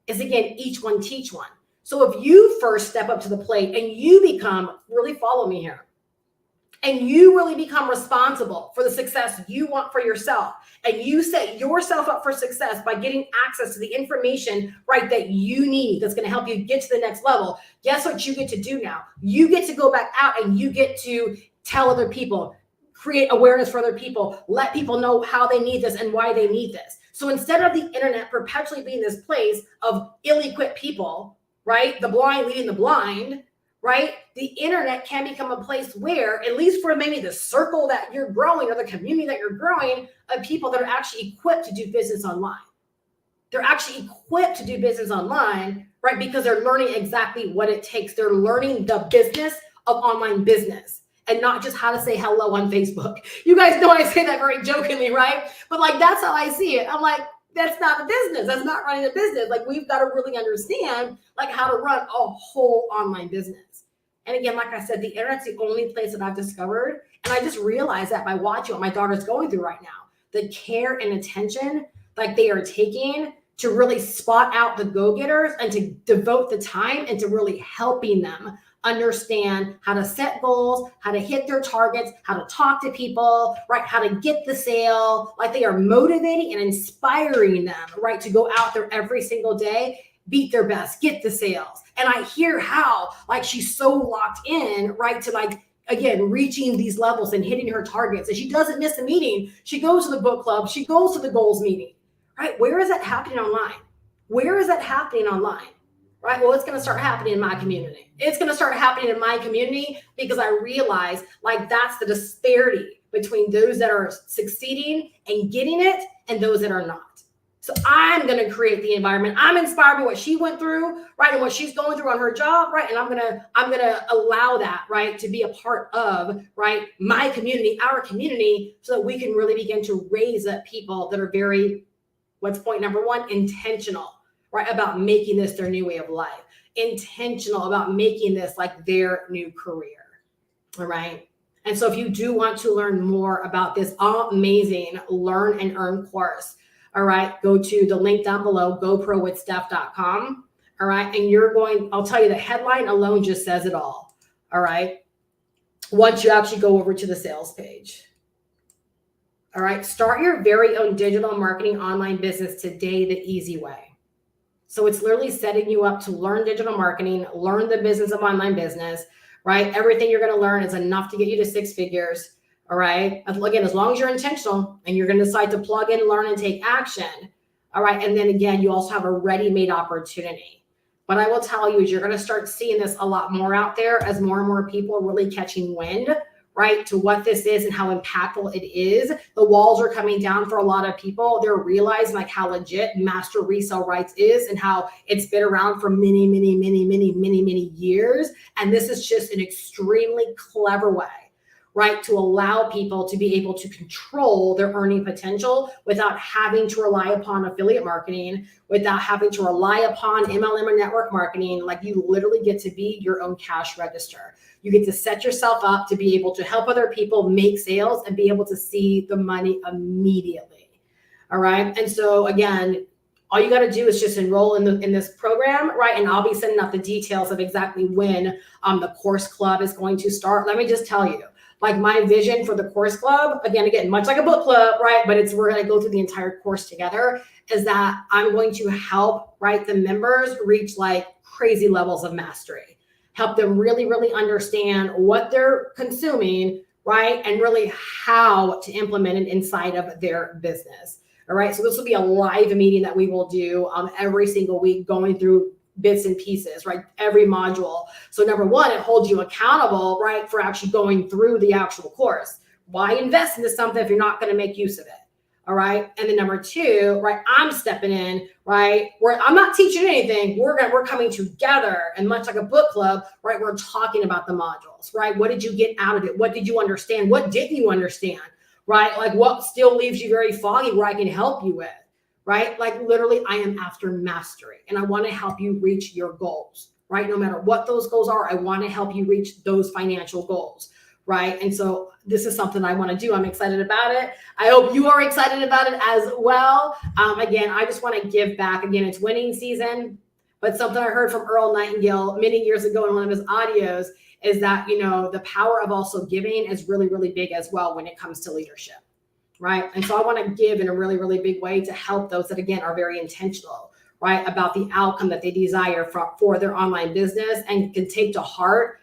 is again, each one teach one. So if you first step up to the plate and you become, really follow me here, and you really become responsible for the success you want for yourself, and you set yourself up for success by getting access to the information, right, that you need, that's going to help you get to the next level, guess what you get to do now? You get to go back out and you get to tell other people, create awareness for other people, let people know how they need this and why they need this. So instead of the internet perpetually being this place of ill-equipped people, right, the blind leading the blind, right, the internet can become a place where, at least for maybe the circle that you're growing or the community that you're growing, of people that are actually equipped to do business online. They're actually equipped to do business online, right, because they're learning exactly what it takes. They're learning the business of online business, and not just how to say hello on Facebook. You guys know I say that very jokingly, right? But like, that's how I see it. I'm like, that's not a business. That's not running a business. Like, we've got to really understand like how to run a whole online business. And again, like I said, the internet's the only place that I've discovered. And I just realized that by watching what my daughter's going through right now, the care and attention like they are taking to really spot out the go-getters and to devote the time into really helping them understand how to set goals, how to hit their targets, how to talk to people, right? How to get the sale. Like, they are motivating and inspiring them, right, to go out there every single day, beat their best, get the sales. And I hear how like she's so locked in, right, to like, again, reaching these levels and hitting her targets. And she doesn't miss a meeting. She goes to the book club. She goes to the goals meeting, right? Where is that happening online? Where is that happening online? Right? Well, it's going to start happening in my community. It's going to start happening in my community because I realize like that's the disparity between those that are succeeding and getting it and those that are not. So I'm going to create the environment. I'm inspired by what she went through, right? And what she's going through on her job, right? And I'm going to allow that, right, to be a part of, right, my community, our community, so that we can really begin to raise up people that are very, what's point number one? Intentional, right, about making this their new way of life. Intentional about making this like their new career. All right. And so if you do want to learn more about this amazing Learn and Earn course, all right, go to the link down below, goprowithsteph.com. All right. And I'll tell you, the headline alone just says it all. All right. Once you actually go over to the sales page. All right. Start your very own digital marketing online business today the easy way. So it's literally setting you up to learn digital marketing, learn the business of online business, right? Everything you're going to learn is enough to get you to 6 figures. All right. Again, as long as you're intentional and you're going to decide to plug in, learn, and take action. All right. And then again, you also have a ready-made opportunity. What I will tell you is you're going to start seeing this a lot more out there as more and more people are really catching wind, right, to what this is and how impactful it is. The walls are coming down for a lot of people. They're realizing like how legit master resale rights is and how it's been around for many, many, many, many, many, many years. And this is just an extremely clever way, right, to allow people to be able to control their earning potential without having to rely upon affiliate marketing, without having to rely upon MLM or network marketing. Like, you literally get to be your own cash register. You get to set yourself up to be able to help other people make sales and be able to see the money immediately. All right. And so again, all you got to do is just enroll in this program, right? And I'll be sending out the details of exactly when the course club is going to start. Let me just tell you, like, my vision for the course club, again, much like a book club, right? But we're going to go through the entire course together, is that I'm going to help, right, the members reach like crazy levels of mastery. Help them really, really understand what they're consuming, right? And really how to implement it inside of their business. All right. So this will be a live meeting that we will do every single week, going through bits and pieces, right? Every module. So number one, it holds you accountable, right, for actually going through the actual course. Why invest into something if you're not going to make use of it? All right. And then number two, right, I'm stepping in, right? I'm not teaching anything. We're coming together, and much like a book club, right? We're talking about the modules, right? What did you get out of it? What did you understand? What didn't you understand, right? Like what still leaves you very foggy where I can help you with, right? Like literally I am after mastery, and I want to help you reach your goals, right? No matter what those goals are, I want to help you reach those financial goals, right? And so this is something I want to do. I'm excited about it. I hope you are excited about it as well. Again, I just want to give back. Again, it's winning season, but something I heard from Earl Nightingale many years ago in one of his audios is that, the power of also giving is really, really big as well when it comes to leadership, right? And so I want to give in a really, really big way to help those that, again, are very intentional, right, about the outcome that they desire for their online business and can take to heart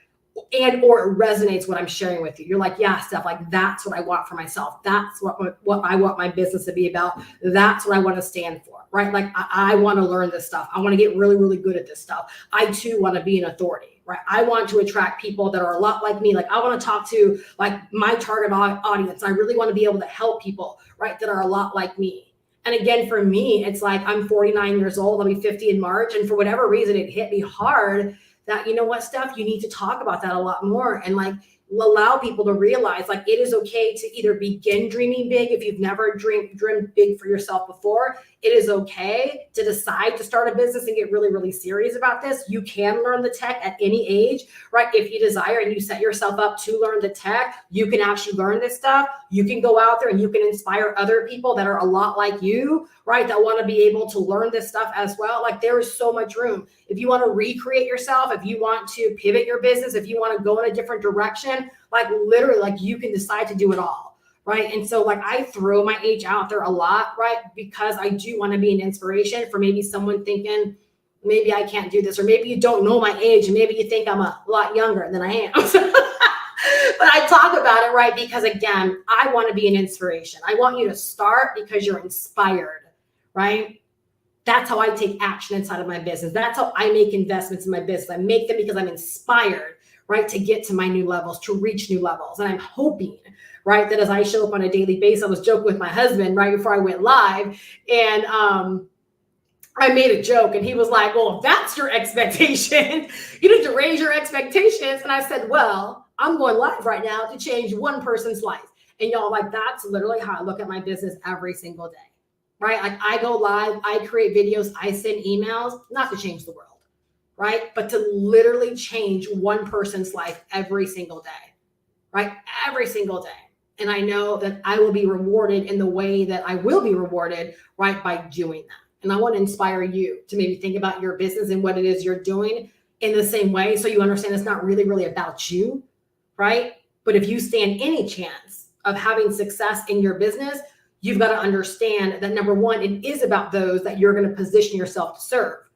and or it resonates what I'm sharing with you. You're like, yeah, Steph, like that's what I want for myself. That's what I want my business to be about. That's what I want to stand for, right? Like I want to learn this stuff. I want to get really, really good at this stuff. I too want to be an authority, right? I want to attract people that are a lot like me. Like I want to talk to like my target audience. I really want to be able to help people, right, that are a lot like me. And again, for me, it's like I'm 49 years old. I'll be 50 in March. And for whatever reason, it hit me hard that, you know what, Steph, you need to talk about that a lot more and like allow people to realize like it is okay to either begin dreaming big if you've never dreamed big for yourself before. It is okay to decide to start a business and get really, really serious about this. You can learn the tech at any age, right? If you desire and you set yourself up to learn the tech, you can actually learn this stuff. You can go out there and you can inspire other people that are a lot like you, right? That want to be able to learn this stuff as well. Like there is so much room. If you want to recreate yourself, if you want to pivot your business, if you want to go in a different direction, like literally, like you can decide to do it all. Right. And so like I throw my age out there a lot, right? Because I do want to be an inspiration for maybe someone thinking, maybe I can't do this, or maybe you don't know my age and maybe you think I'm a lot younger than I am. But I talk about it, right? Because again, I want to be an inspiration. I want you to start because you're inspired, right? That's how I take action inside of my business. That's how I make investments in my business. I make them because I'm inspired, right, to get to my new levels, to reach new levels. And I'm hoping, right, that as I show up on a daily basis, I was joking with my husband right before I went live, and I made a joke, and he was like, well, if that's your expectation, you need to raise your expectations. And I said, well, I'm going live right now to change one person's life. And y'all, like, that's literally how I look at my business every single day, right? Like I go live, I create videos, I send emails, not to change the world, right? But to literally change one person's life every single day, right? Every single day. And I know that I will be rewarded in the way that I will be rewarded, right, by doing that. And I want to inspire you to maybe think about your business and what it is you're doing in the same way, so you understand it's not really, really about you, right? But if you stand any chance of having success in your business, you've got to understand that number one, it is about those that you're going to position yourself to serve,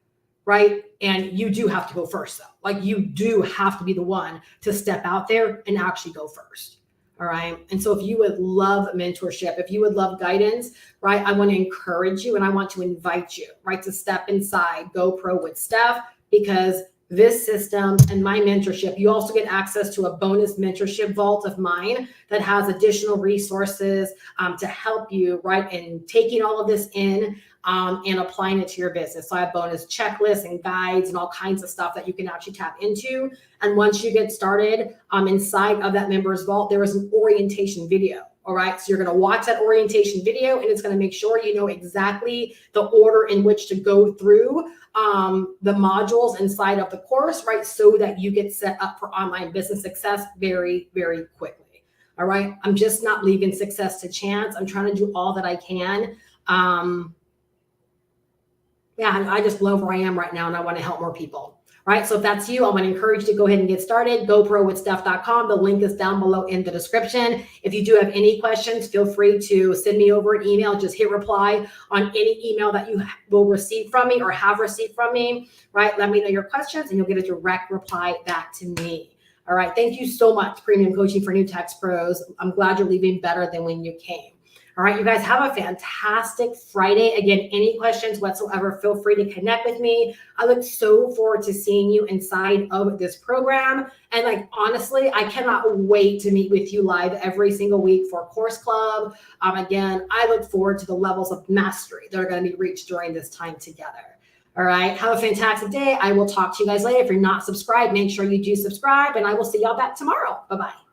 right? And you do have to go first, though. Like you do have to be the one to step out there and actually go first. All right. And so if you would love mentorship, if you would love guidance, right, I want to encourage you and I want to invite you, right, to step inside GoPro with Steph, because this system and my mentorship, you also get access to a bonus mentorship vault of mine that has additional resources to help you, right, in taking all of this in and applying it to your business. So I have bonus checklists and guides and all kinds of stuff that you can actually tap into. And once you get started inside of that members vault, there is an orientation video. All right. So you're going to watch that orientation video and it's going to make sure you know exactly the order in which to go through the modules inside of the course, right? So that you get set up for online business success very, very quickly. All right. I'm just not leaving success to chance. I'm trying to do all that I can. Yeah, I just love where I am right now and I want to help more people. Right. So if that's you, I want to encourage you to go ahead and get started. GoProWithSteph.com. The link is down below in the description. If you do have any questions, feel free to send me over an email. Just hit reply on any email that you will receive from me or have received from me. Right. Let me know your questions and you'll get a direct reply back to me. All right. Thank you so much, Premium Coaching for New Tax Pros. I'm glad you're leaving better than when you came. All right, you guys have a fantastic Friday. Again, any questions whatsoever, feel free to connect with me. I look so forward to seeing you inside of this program. And like, honestly, I cannot wait to meet with you live every single week for Course Club. Again, I look forward to the levels of mastery that are going to be reached during this time together. All right, have a fantastic day. I will talk to you guys later. If you're not subscribed, make sure you do subscribe, and I will see y'all back tomorrow. Bye-bye.